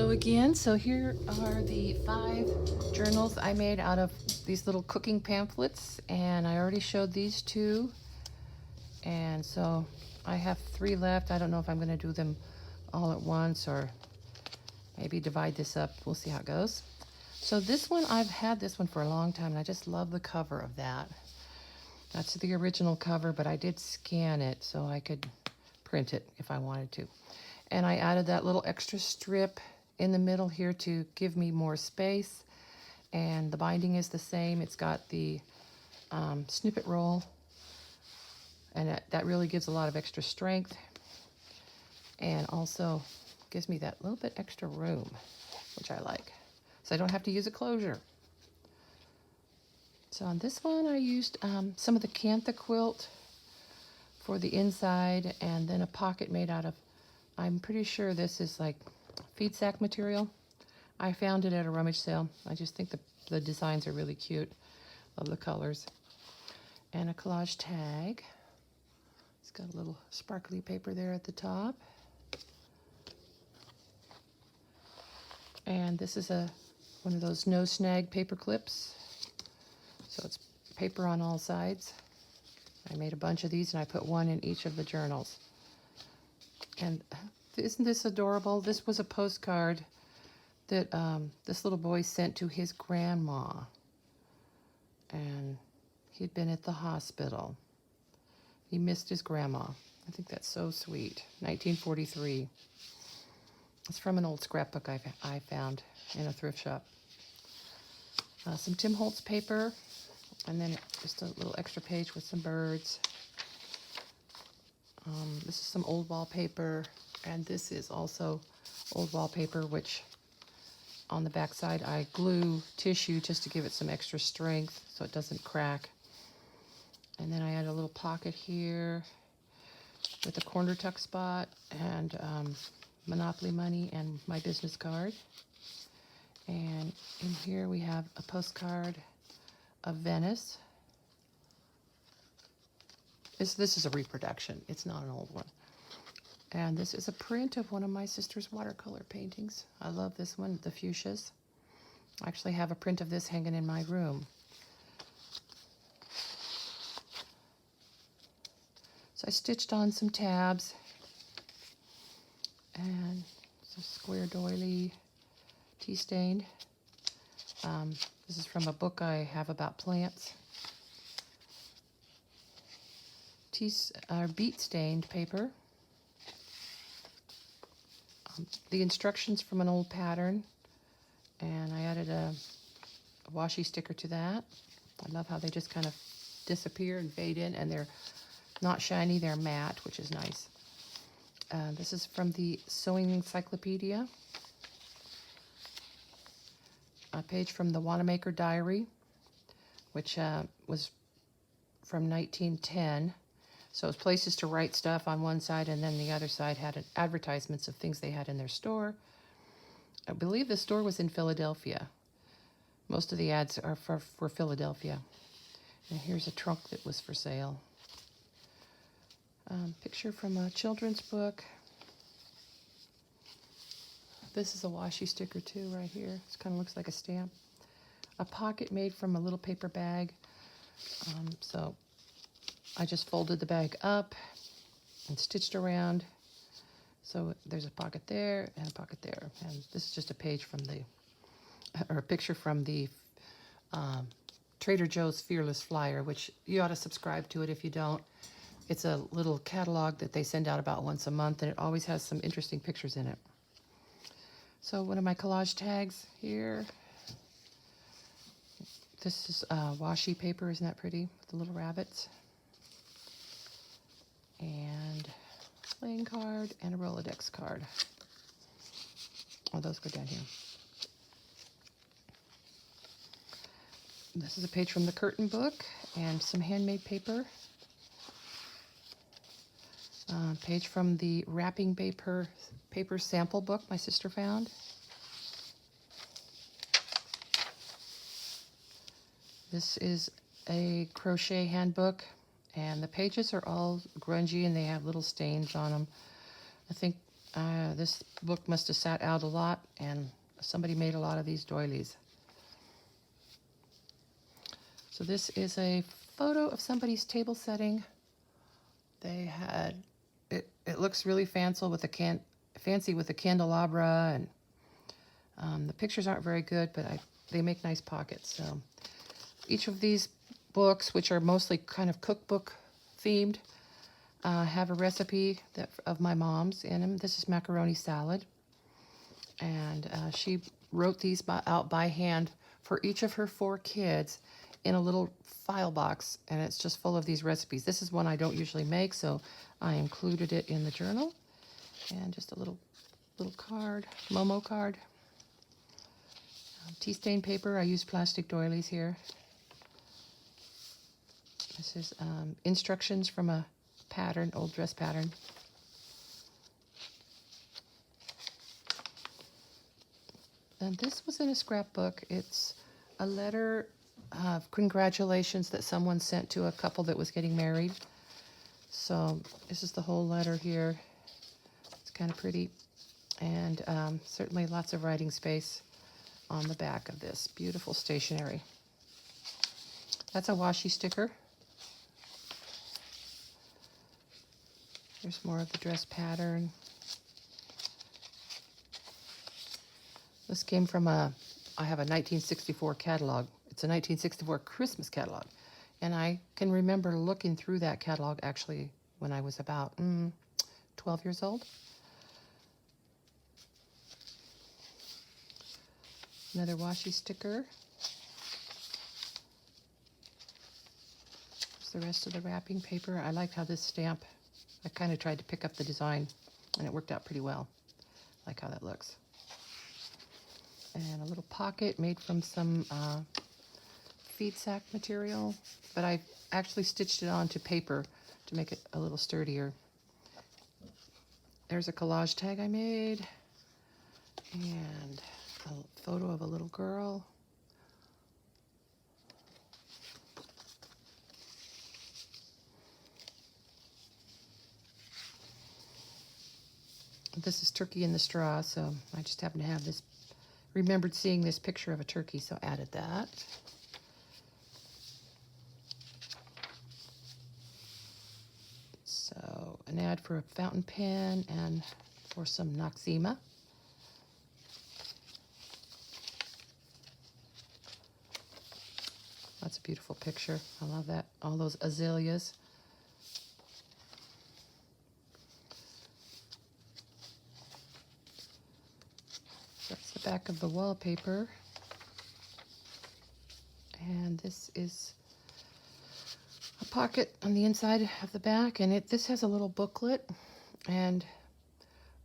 Hello again. So here are the 5 journals I made out of these little cooking pamphlets, and I already showed these 2, and so I have 3 left. I don't know if I'm going to do them all at once or maybe divide this up. We'll see how it goes. So this one, I've had this one for a long time, and I just love the cover of that. That's the original cover, but I did scan it so I could print it if I wanted to. And I added that little extra strip in the middle here to give me more space. And the binding is the same. It's got the snippet roll, and that really gives a lot of extra strength, and also gives me that little bit extra room, which I like. So I don't have to use a closure. So on this one, I used some of the Cantha quilt for the inside, and then a pocket made out of, I'm pretty sure this is like feed sack material. I found it at a rummage sale. I just think the designs are really cute. Love the colors. And a collage tag. It's got a little sparkly paper there at the top. And this is one of those no snag paper clips. So it's paper on all sides. I made a bunch of these, and I put one in each of the journals. And isn't this adorable? This was a postcard that this little boy sent to his grandma. And he'd been at the hospital. He missed his grandma. I think that's so sweet. 1943. It's from an old scrapbook I found in a thrift shop. Some Tim Holtz paper, and then just a little extra page with some birds. This is some old wallpaper, and this is also old wallpaper, which on the back side I glue tissue just to give it some extra strength so it doesn't crack. And then I add a little pocket here with a corner tuck spot, and Monopoly money and my business card. And in here we have a postcard of Venice. This is a reproduction. It's not an old one. And this is a print of one of my sister's watercolor paintings. I love this one, the fuchsias. I actually have a print of this hanging in my room. So I stitched on some tabs. And it's a square doily, tea stained. This is from a book I have about plants. Beet stained paper. The instructions from an old pattern, and I added a washi sticker to that. I love how they just kind of disappear and fade in, and they're not shiny, they're matte, which is nice. This is from the Sewing Encyclopedia. A page from the Wanamaker Diary, which was from 1910. So it was places to write stuff on one side, and then the other side had advertisements of things they had in their store. I believe the store was in Philadelphia. Most of the ads are for Philadelphia. And here's a trunk that was for sale. Picture from a children's book. This is a washi sticker too, right here. It kind of looks like a stamp. A pocket made from a little paper bag. So I just folded the bag up and stitched around. So there's a pocket there and a pocket there. And this is just a page from a picture from the Trader Joe's Fearless Flyer, which you ought to subscribe to it if you don't. It's a little catalog that they send out about once a month, and it always has some interesting pictures in it. So one of my collage tags here. This is washi paper, isn't that pretty? With the little rabbits. And a playing card and a Rolodex card. Oh, those go down here. This is a page from the curtain book and some handmade paper. Page from the wrapping paper sample book my sister found. This is a crochet handbook, and the pages are all grungy and they have little stains on them. I think This book must have sat out a lot, and somebody made a lot of these doilies. So this is a photo of somebody's table setting. They had it looks really fancy with a candelabra, and the pictures aren't very good, but they make nice pockets. So each of these books, which are mostly kind of cookbook themed, have a recipe of my mom's in them. This is macaroni salad, and she wrote these out by hand for each of her 4 kids in a little file box, and it's just full of these recipes. This is one I don't usually make, so I included it in the journal. And just a little card, Momo card. Tea stain paper. I used plastic doilies here. This is instructions from a pattern, old dress pattern. And this was in a scrapbook. It's a letter of congratulations that someone sent to a couple that was getting married. So this is the whole letter here. It's kind of pretty. And certainly lots of writing space on the back of this. Beautiful stationery. That's a washi sticker. There's more of the dress pattern. This came from I have a 1964 catalog. It's a 1964 Christmas catalog. And I can remember looking through that catalog actually when I was about 12 years old. Another washi sticker. There's the rest of the wrapping paper. I liked how this stamp, I kind of tried to pick up the design, and it worked out pretty well. I like how that looks. And a little pocket made from some feed sack material, but I actually stitched it onto paper to make it a little sturdier. There's a collage tag I made, and a photo of a little girl. This is Turkey in the Straw, so I just happen to have this, remembered seeing this picture of a turkey, so added that. So an ad for a fountain pen and for some Noxzema. That's a beautiful picture. I love that. All those azaleas. That's the back of the wallpaper. And this is a pocket on the inside of the back, and this has a little booklet, and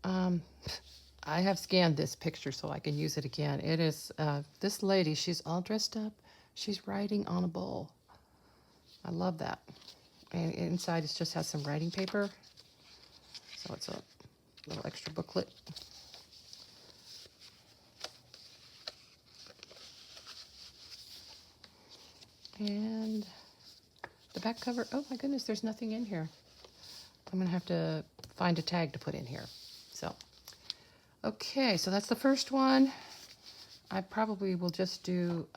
I have scanned this picture so I can use it again. It is this lady, she's all dressed up. She's writing on a bowl. I love that. And inside it just has some writing paper. So it's a little extra booklet. And the back cover, oh my goodness, there's nothing in here. I'm gonna have to find a tag to put in here. So, okay, so that's the first one. I probably will just do,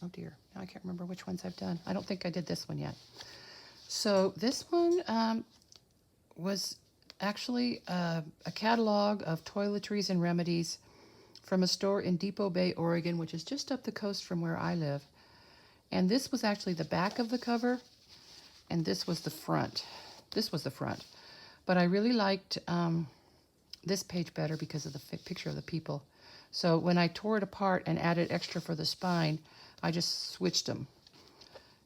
oh dear, now I can't remember which ones I've done. I don't think I did this one yet. So this one was actually a catalog of toiletries and remedies from a store in Depot Bay, Oregon, which is just up the coast from where I live. And this was actually the back of the cover, and this was the front. This was the front. But I really liked this page better because of the picture of the people. So when I tore it apart and added extra for the spine, I just switched them.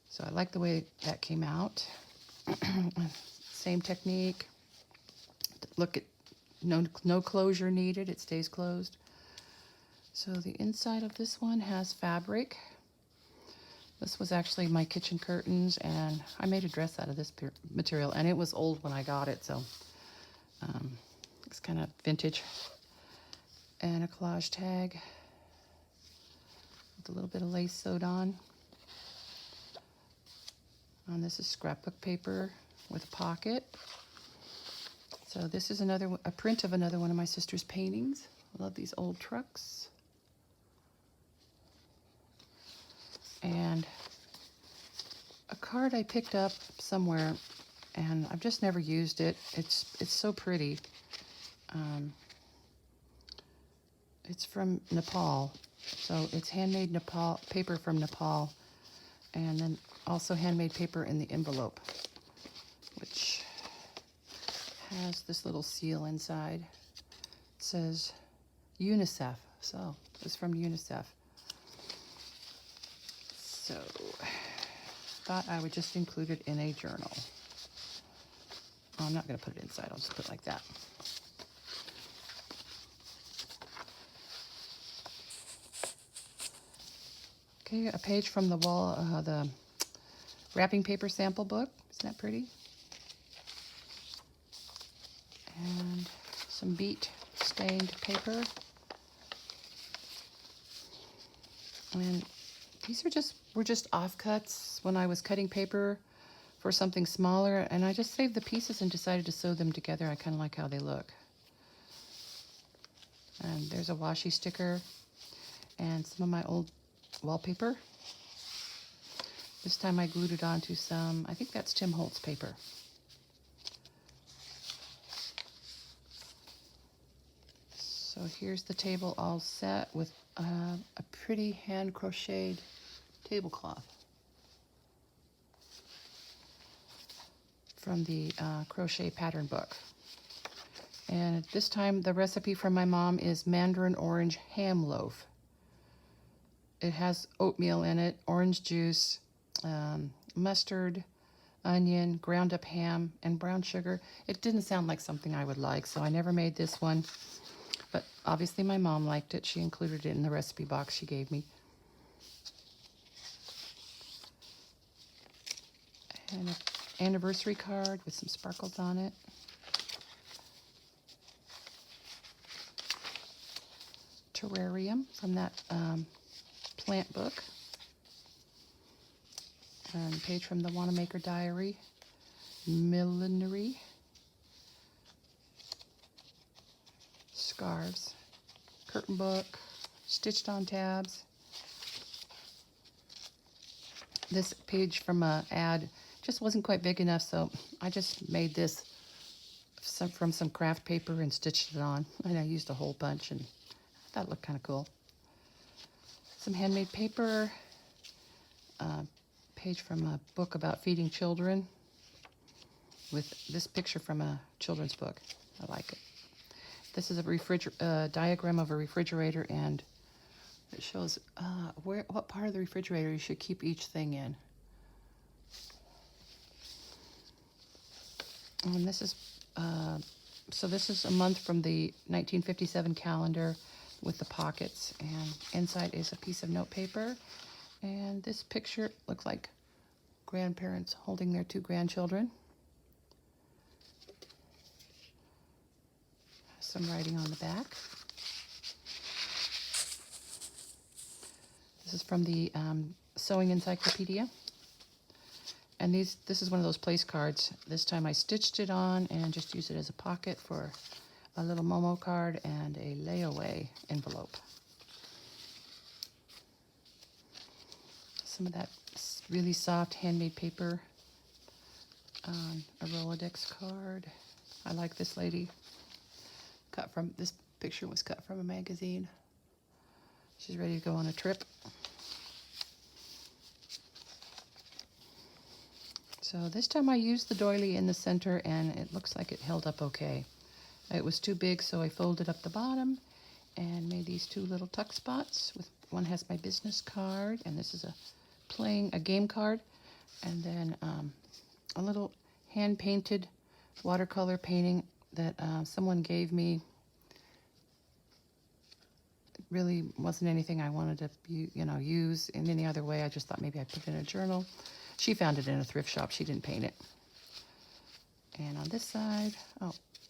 So I like the way that came out. Same technique. Look at no closure needed. It stays closed. So the inside of this one has fabric. This was actually my kitchen curtains, and I made a dress out of this material, and it was old when I got it, so it's kind of vintage. And a collage tag with a little bit of lace sewed on. And this is scrapbook paper with a pocket. So this is a print of another one of my sister's paintings. I love these old trucks. And a card I picked up somewhere, and I've just never used it. It's so pretty. It's from Nepal, so it's handmade Nepal paper from Nepal, and then also handmade paper in the envelope, which has this little seal inside. It says UNICEF, so it's from UNICEF. So thought I would just include it in a journal. Oh, I'm not going to put it inside. I'll just put it like that. Okay, a page from the wall, the wrapping paper sample book. Isn't that pretty? And some beet stained paper. And these were just offcuts when I was cutting paper for something smaller, and I just saved the pieces and decided to sew them together. I kind of like how they look. And there's a washi sticker and some of my old wallpaper. This time I glued it onto some, I think that's Tim Holtz paper. So here's the table all set with a pretty hand crocheted tablecloth from the crochet pattern book. And this time the recipe from my mom is mandarin orange ham loaf. It has oatmeal in it, orange juice, mustard, onion, ground up ham, and brown sugar. It didn't sound like something I would like, so I never made this one. But obviously my mom liked it. She included it in the recipe box she gave me. And an anniversary card with some sparkles on it. Terrarium from that plant book. And a page from the Wanamaker Diary. Millinery. Scarves. Curtain book. Stitched on tabs. This page from an ad just wasn't quite big enough, so I just made this from some craft paper and stitched it on. And I used a whole bunch, and I thought it looked kind of cool. Some handmade paper. Page from a book about feeding children with this picture from a children's book. I like it. This is a diagram of a refrigerator, and it shows what part of the refrigerator you should keep each thing in. And this is this is a month from the 1957 calendar with the pockets, and inside is a piece of note paper. And this picture looks like grandparents holding their two grandchildren. Some writing on the back. This is from the Sewing Encyclopedia. And this is one of those place cards. This time I stitched it on and just used it as a pocket for a little Momo card and a layaway envelope. Some of that really soft handmade paper on a Rolodex card. I like this lady. This picture was cut from a magazine. She's ready to go on a trip. So this time I used the doily in the center, and it looks like it held up okay. It was too big, so I folded up the bottom and made these two little tuck spots. One has my business card, and this is a game card, and then a little hand-painted watercolor painting that someone gave me. It really wasn't anything I wanted to use in any other way. I just thought maybe I'd put it in a journal. She found it in a thrift shop. She didn't paint it. And on this side,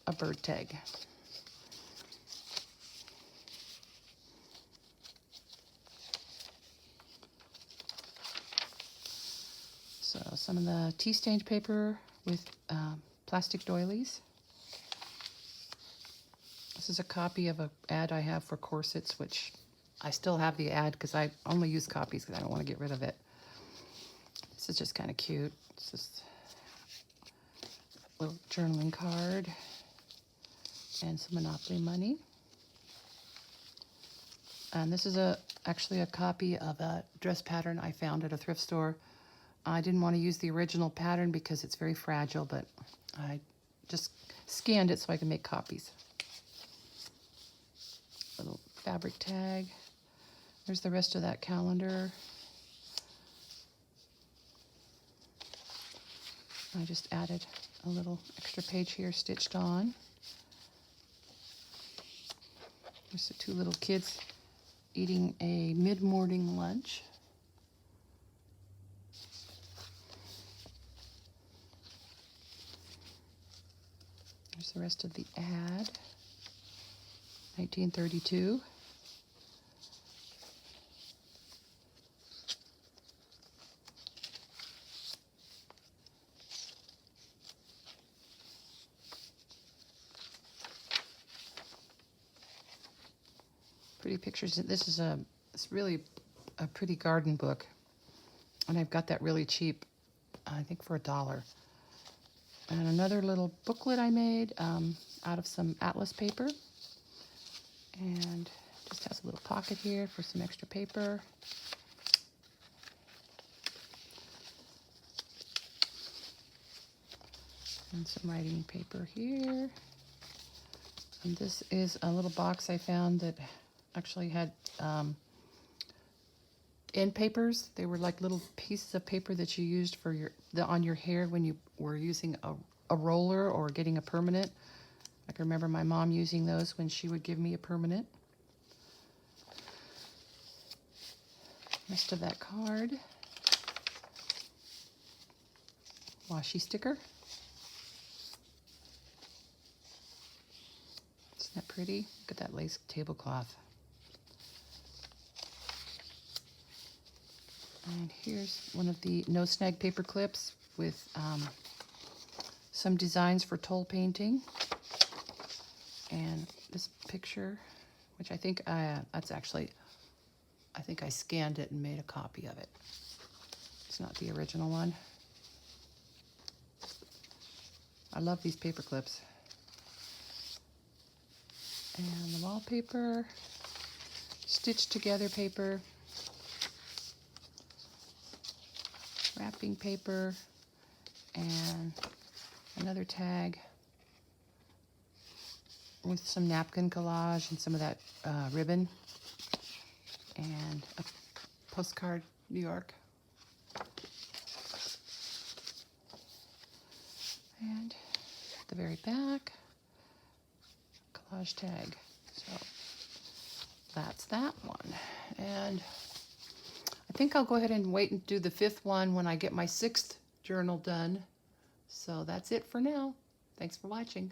a bird tag. So some of the tea stained paper with plastic doilies. This is a copy of an ad I have for corsets, which I still have the ad because I only use copies because I don't want to get rid of it. This is just kind of cute. It's just a little journaling card and some Monopoly money. And this is actually a copy of a dress pattern I found at a thrift store. I didn't want to use the original pattern because it's very fragile, but I just scanned it so I can make copies. Little fabric tag. There's the rest of that calendar. I just added a little extra page here stitched on. There's the two little kids eating a mid-morning lunch. There's the rest of the ad. 1932. Pretty pictures. This is it's really a pretty garden book, and I've got that really cheap, I think for $1. And another little booklet I made out of some atlas paper, and just has a little pocket here for some extra paper. And some writing paper here. And this is a little box I found that actually had end papers. They were like little pieces of paper that you used for on your hair when you were using a roller or getting a permanent. I can remember my mom using those when she would give me a permanent. Rest of that card. Washi sticker. Isn't that pretty? Look at that lace tablecloth. And here's one of the no snag paper clips with some designs for toll painting. And this picture, which I think that's actually, I think I scanned it and made a copy of it. It's not the original one. I love these paper clips. And the wallpaper, stitched together paper, wrapping paper, and another tag with some napkin collage and some of that ribbon, and a postcard, New York. And at the very back, collage tag. So that's that one. And I think I'll go ahead and wait and do the 5th one when I get my 6th journal done. So that's it for now. Thanks for watching.